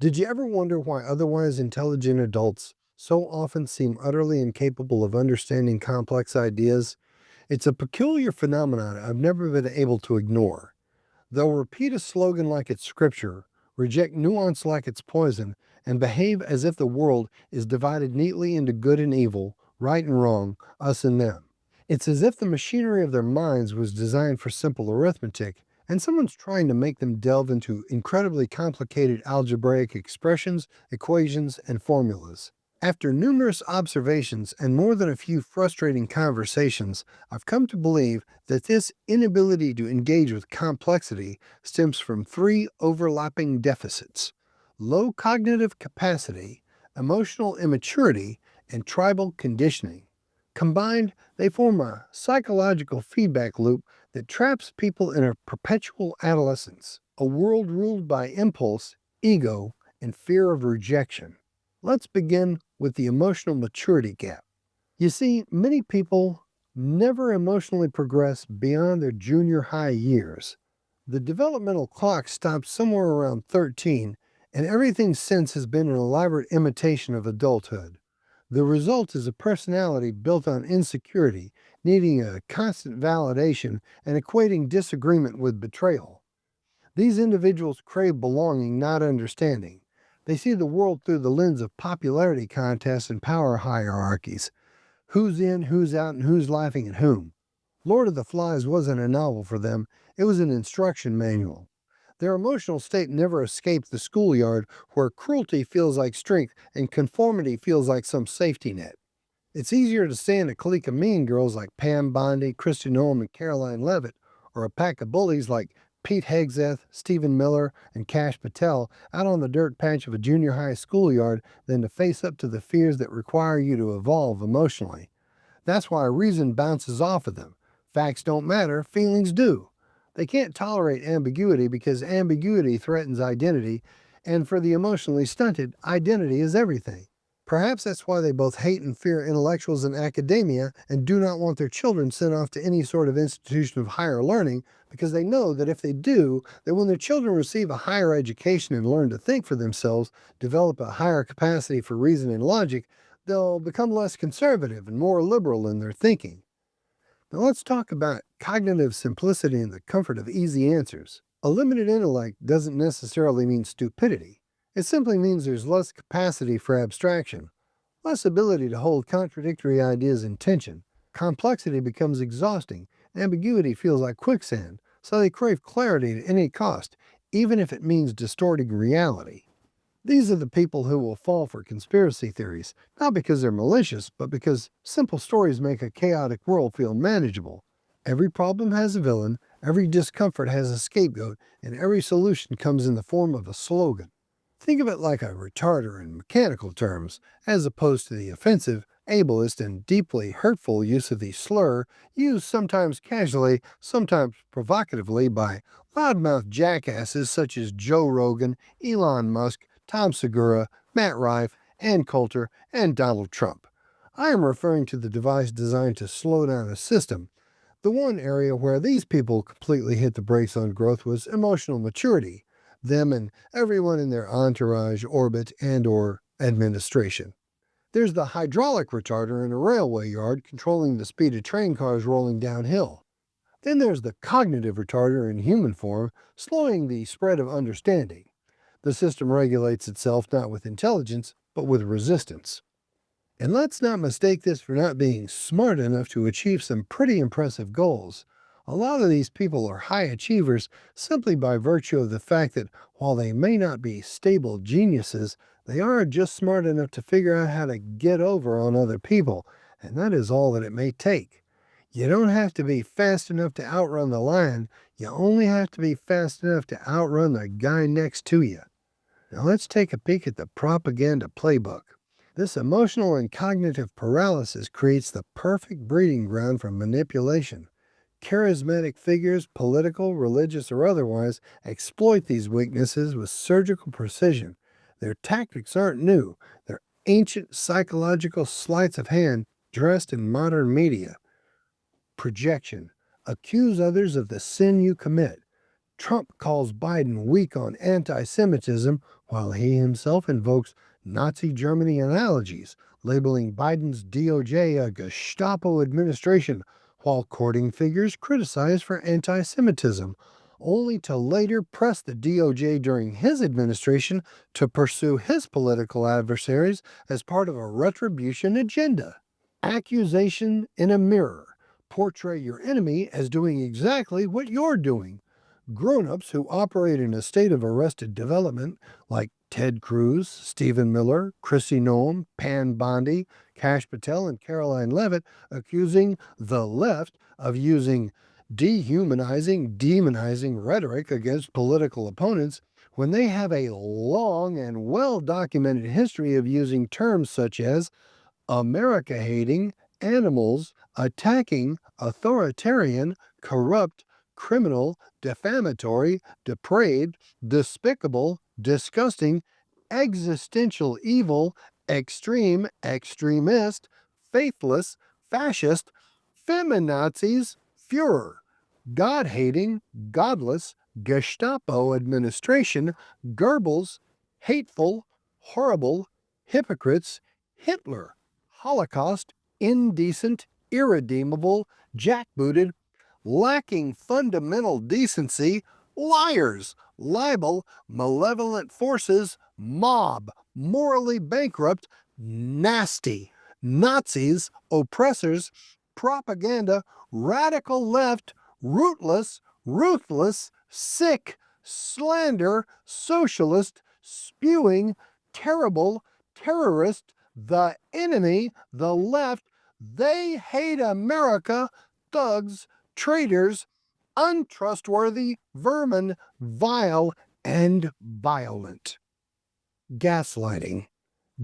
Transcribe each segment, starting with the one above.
Did you ever wonder why otherwise intelligent adults so often seem utterly incapable of understanding complex ideas? It's a peculiar phenomenon I've never been able to ignore. They'll repeat a slogan like it's scripture, reject nuance like it's poison, and behave as if the world is divided neatly into good and evil, right and wrong, us and them. It's as if the machinery of their minds was designed for simple arithmetic, and someone's trying to make them delve into incredibly complicated algebraic expressions, equations, and formulas. After numerous observations and more than a few frustrating conversations, I've come to believe that this inability to engage with complexity stems from three overlapping deficits: low cognitive capacity, emotional immaturity, and tribal conditioning. Combined, they form a psychological feedback loop that traps people in a perpetual adolescence, a world ruled by impulse, ego, and fear of rejection. Let's begin with the emotional maturity gap. You see, many people never emotionally progress beyond their junior high years. The developmental clock stops somewhere around 13, and everything since has been an elaborate imitation of adulthood. The result is a personality built on insecurity, needing a constant validation and equating disagreement with betrayal. These individuals crave belonging, not understanding. They see the world through the lens of popularity contests and power hierarchies: who's in, who's out, and who's laughing at whom. Lord of the Flies wasn't a novel for them, it was an instruction manual. Their emotional state never escaped the schoolyard, where cruelty feels like strength and conformity feels like some safety net. It's easier to stand a clique of mean girls like Pam Bondi, Christy Noem, and Caroline Levitt, or a pack of bullies like Pete Hegseth, Stephen Miller, and Cash Patel out on the dirt patch of a junior high schoolyard than to face up to the fears that require you to evolve emotionally. That's why reason bounces off of them. Facts don't matter, feelings do. They can't tolerate ambiguity because ambiguity threatens identity, and for the emotionally stunted, identity is everything. Perhaps that's why they both hate and fear intellectuals in academia and do not want their children sent off to any sort of institution of higher learning, because they know that if they do, that when their children receive a higher education and learn to think for themselves, develop a higher capacity for reason and logic, they'll become less conservative and more liberal in their thinking. Now let's talk about cognitive simplicity and the comfort of easy answers. A limited intellect doesn't necessarily mean stupidity. It simply means there's less capacity for abstraction, less ability to hold contradictory ideas in tension. Complexity becomes exhausting, ambiguity feels like quicksand, so they crave clarity at any cost, even if it means distorting reality. These are the people who will fall for conspiracy theories, not because they're malicious, but because simple stories make a chaotic world feel manageable. Every problem has a villain, every discomfort has a scapegoat, and every solution comes in the form of a slogan. Think of it like a retarder in mechanical terms, as opposed to the offensive, ableist, and deeply hurtful use of the slur, used sometimes casually, sometimes provocatively by loudmouth jackasses such as Joe Rogan, Elon Musk, Tom Segura, Matt Rife, Ann Coulter, and Donald Trump. I am referring to the device designed to slow down a system. The one area where these people completely hit the brakes on growth was emotional maturity, them and everyone in their entourage, orbit, and/or administration. There's the hydraulic retarder in a railway yard controlling the speed of train cars rolling downhill. Then there's the cognitive retarder in human form, slowing the spread of understanding. The system regulates itself not with intelligence, but with resistance. And let's not mistake this for not being smart enough to achieve some pretty impressive goals. A lot of these people are high achievers simply by virtue of the fact that while they may not be stable geniuses, they are just smart enough to figure out how to get over on other people, and that is all that it may take. You don't have to be fast enough to outrun the lion, you only have to be fast enough to outrun the guy next to you. Now let's take a peek at the propaganda playbook. This emotional and cognitive paralysis creates the perfect breeding ground for manipulation. Charismatic figures, political, religious, or otherwise, exploit these weaknesses with surgical precision. Their tactics aren't new, they're ancient psychological sleights of hand dressed in modern media. Projection. Accuse others of the sin you commit. Trump calls Biden weak on anti Semitism, while he himself invokes Nazi Germany analogies, labeling Biden's DOJ a Gestapo administration, while courting figures criticized for anti Semitism, only to later press the DOJ during his administration to pursue his political adversaries as part of a retribution agenda. Accusation in a mirror. Portray your enemy as doing exactly what you're doing. Grown-ups who operate in a state of arrested development, like Ted Cruz, Stephen Miller, Chrissy Noem, Pan Bondi, Kash Patel, and Caroline Levitt, accusing the left of using dehumanizing, demonizing rhetoric against political opponents when they have a long and well-documented history of using terms such as America hating, animals, attacking, authoritarian, corrupt, criminal, defamatory, depraved, despicable, disgusting, existential evil, extreme, extremist, faithless, fascist, feminazis, Führer, God hating, godless, Gestapo administration, Goebbels, hateful, horrible, hypocrites, Hitler, Holocaust, indecent, irredeemable, jackbooted, lacking fundamental decency, liars, libel, malevolent forces, mob, morally bankrupt, nasty, Nazis, oppressors, propaganda, radical left, rootless, ruthless, sick, slander, socialist, spewing, terrible, terrorist, the enemy, the left, they hate America, thugs, traitors, untrustworthy, vermin, vile, and violent. Gaslighting.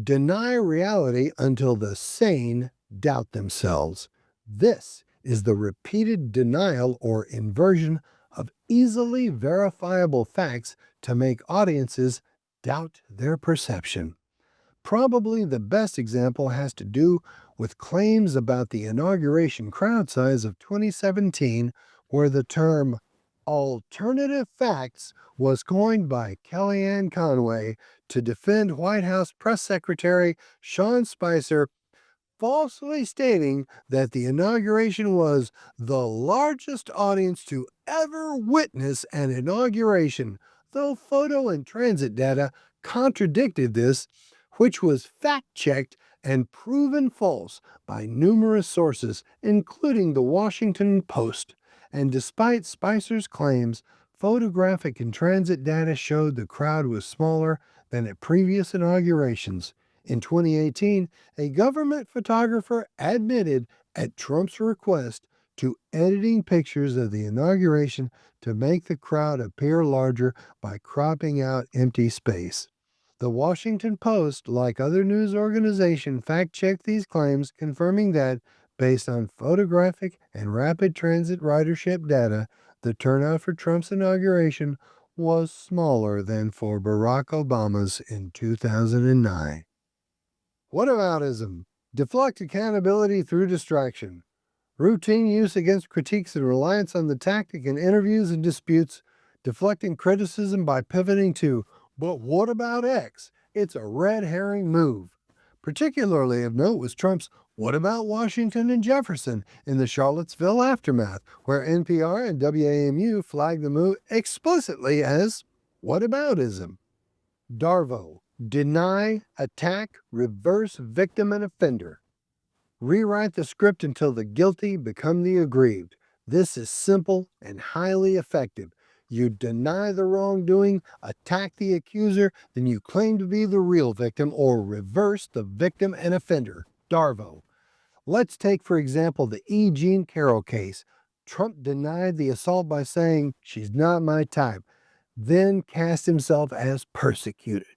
Deny reality until the sane doubt themselves. This is the repeated denial or inversion of easily verifiable facts to make audiences doubt their perception. Probably the best example has to do with claims about the inauguration crowd size of 2017, where the term alternative facts was coined by Kellyanne Conway to defend White House Press Secretary Sean Spicer, falsely stating that the inauguration was the largest audience to ever witness an inauguration, though photo and transit data contradicted this, which was fact-checked and proven false by numerous sources, including the Washington Post. And despite Spicer's claims, photographic and transit data showed the crowd was smaller than at previous inaugurations. In 2018, a government photographer admitted at Trump's request to editing pictures of the inauguration to make the crowd appear larger by cropping out empty space. The Washington Post, like other news organizations, fact-checked these claims, confirming that, based on photographic and rapid transit ridership data, the turnout for Trump's inauguration was smaller than for Barack Obama's in 2009. Whataboutism. Deflect accountability through distraction. Routine use against critiques and reliance on the tactic in interviews and disputes. Deflecting criticism by pivoting to, but what about X? It's a red herring move. Particularly of note was Trump's "What about Washington and Jefferson" in the Charlottesville aftermath, where NPR and WAMU flagged the move explicitly as whataboutism. Darvo. Deny, attack, reverse victim and offender. Rewrite the script until the guilty become the aggrieved. This is simple and highly effective. You deny the wrongdoing, attack the accuser, then you claim to be the real victim or reverse the victim and offender. Darvo. Let's take, for example, the E. Jean Carroll case. Trump denied the assault by saying, "She's not my type," then cast himself as persecuted.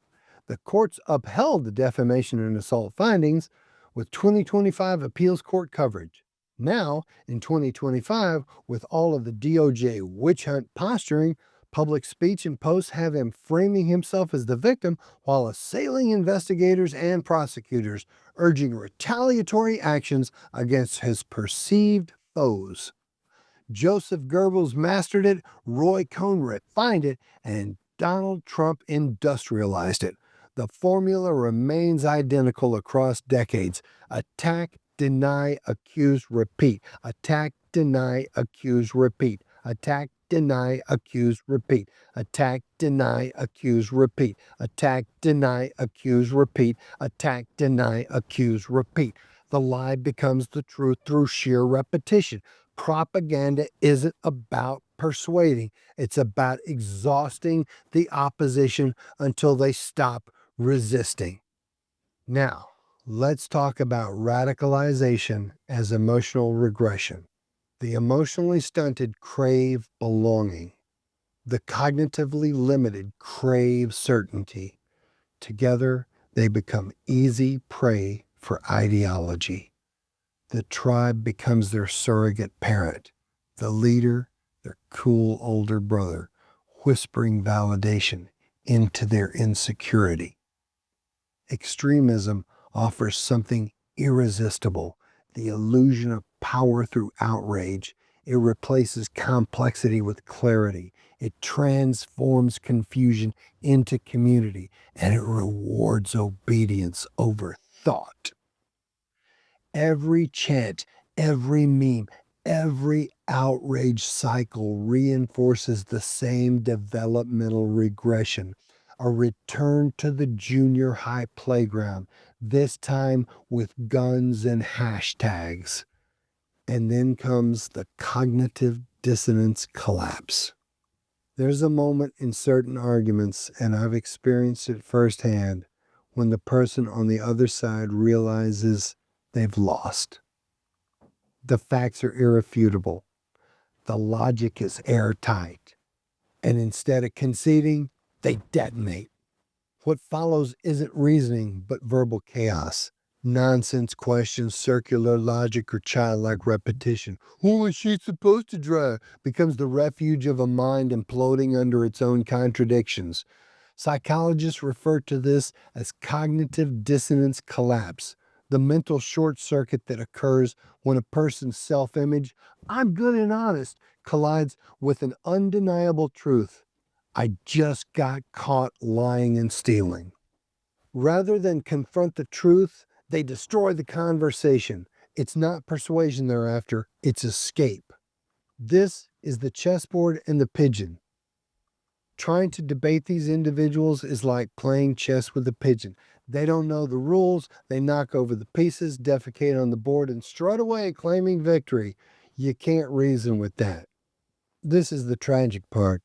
The courts upheld the defamation and assault findings with 2025 appeals court coverage. Now, in 2025, with all of the DOJ witch hunt posturing, public speech and posts have him framing himself as the victim while assailing investigators and prosecutors, urging retaliatory actions against his perceived foes. Joseph Goebbels mastered it, Roy Cohn refined it, and Donald Trump industrialized it. The formula remains identical across decades. Attack, deny, accuse, repeat. Attack, deny, accuse, repeat. Attack, deny, accuse, repeat. Attack, deny, accuse, repeat. Attack, deny, accuse, repeat. Attack, deny, accuse, repeat. The lie becomes the truth through sheer repetition. Propaganda isn't about persuading, it's about exhausting the opposition until they stop resisting. Now, let's talk about radicalization as emotional regression. The emotionally stunted crave belonging. The cognitively limited crave certainty. Together, they become easy prey for ideology. The tribe becomes their surrogate parent, the leader, their cool older brother, whispering validation into their insecurity. Extremism offers something irresistible, the illusion of power through outrage. It replaces complexity with clarity. It transforms confusion into community, and it rewards obedience over thought. Every chant, every meme, every outrage cycle reinforces the same developmental regression, a return to the junior high playground, this time with guns and hashtags. And then comes the cognitive dissonance collapse. There's a moment in certain arguments, and I've experienced it firsthand, when the person on the other side realizes they've lost. The facts are irrefutable. The logic is airtight. And instead of conceding, they detonate. What follows isn't reasoning, but verbal chaos. Nonsense questions, circular logic, or childlike repetition. Who is she supposed to drive? Becomes the refuge of a mind imploding under its own contradictions. Psychologists refer to this as cognitive dissonance collapse, the mental short circuit that occurs when a person's self image, I'm good and honest, collides with an undeniable truth. I just got caught lying and stealing. Rather than confront the truth, they destroy the conversation. It's not persuasion they're after, it's escape. This is the chessboard and the pigeon. Trying to debate these individuals is like playing chess with a pigeon. They don't know the rules, they knock over the pieces, defecate on the board, and strut away claiming victory. You can't reason with that. This is the tragic part.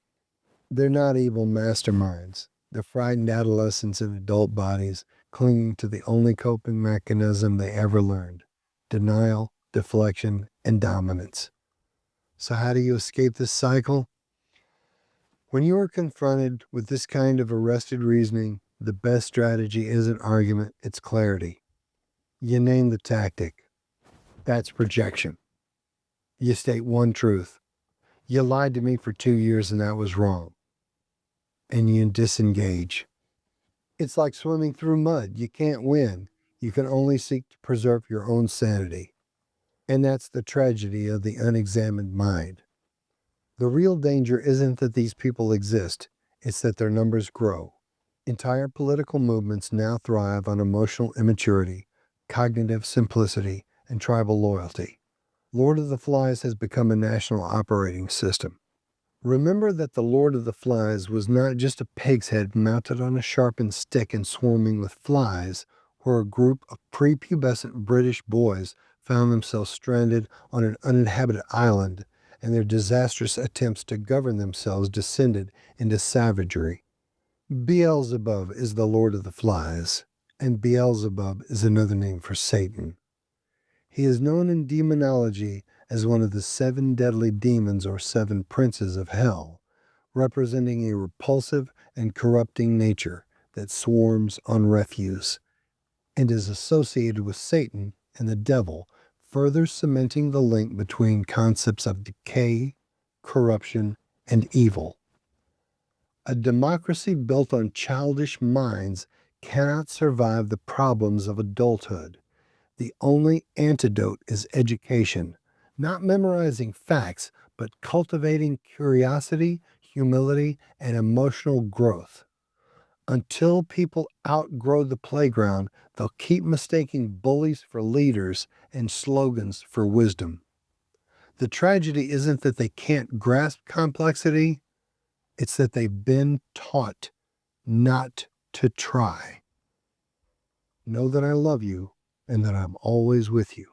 They're not evil masterminds. They're frightened adolescents in adult bodies, clinging to the only coping mechanism they ever learned: denial, deflection, and dominance. So, how do you escape this cycle? When you are confronted with this kind of arrested reasoning, the best strategy isn't argument, it's clarity. You name the tactic. That's projection. You state one truth. You lied to me for 2 years and that was wrong. And you disengage. It's like swimming through mud. You can't win. You can only seek to preserve your own sanity. And that's the tragedy of the unexamined mind. The real danger isn't that these people exist, it's that their numbers grow. Entire political movements now thrive on emotional immaturity, cognitive simplicity, and tribal loyalty. Lord of the Flies has become a national operating system. Remember that the Lord of the Flies was not just a pig's head mounted on a sharpened stick and swarming with flies, where a group of prepubescent British boys found themselves stranded on an uninhabited island, and their disastrous attempts to govern themselves descended into savagery. Beelzebub is the Lord of the Flies, and Beelzebub is another name for Satan. He is known in demonology as one of the 7 deadly demons or 7 princes of hell, representing a repulsive and corrupting nature that swarms on refuse, and is associated with Satan and the devil, further cementing the link between concepts of decay, corruption, and evil. A democracy built on childish minds cannot survive the problems of adulthood. The only antidote is education, not memorizing facts, but cultivating curiosity, humility, and emotional growth. Until people outgrow the playground, they'll keep mistaking bullies for leaders and slogans for wisdom. The tragedy isn't that they can't grasp complexity, it's that they've been taught not to try. Know that I love you and that I'm always with you.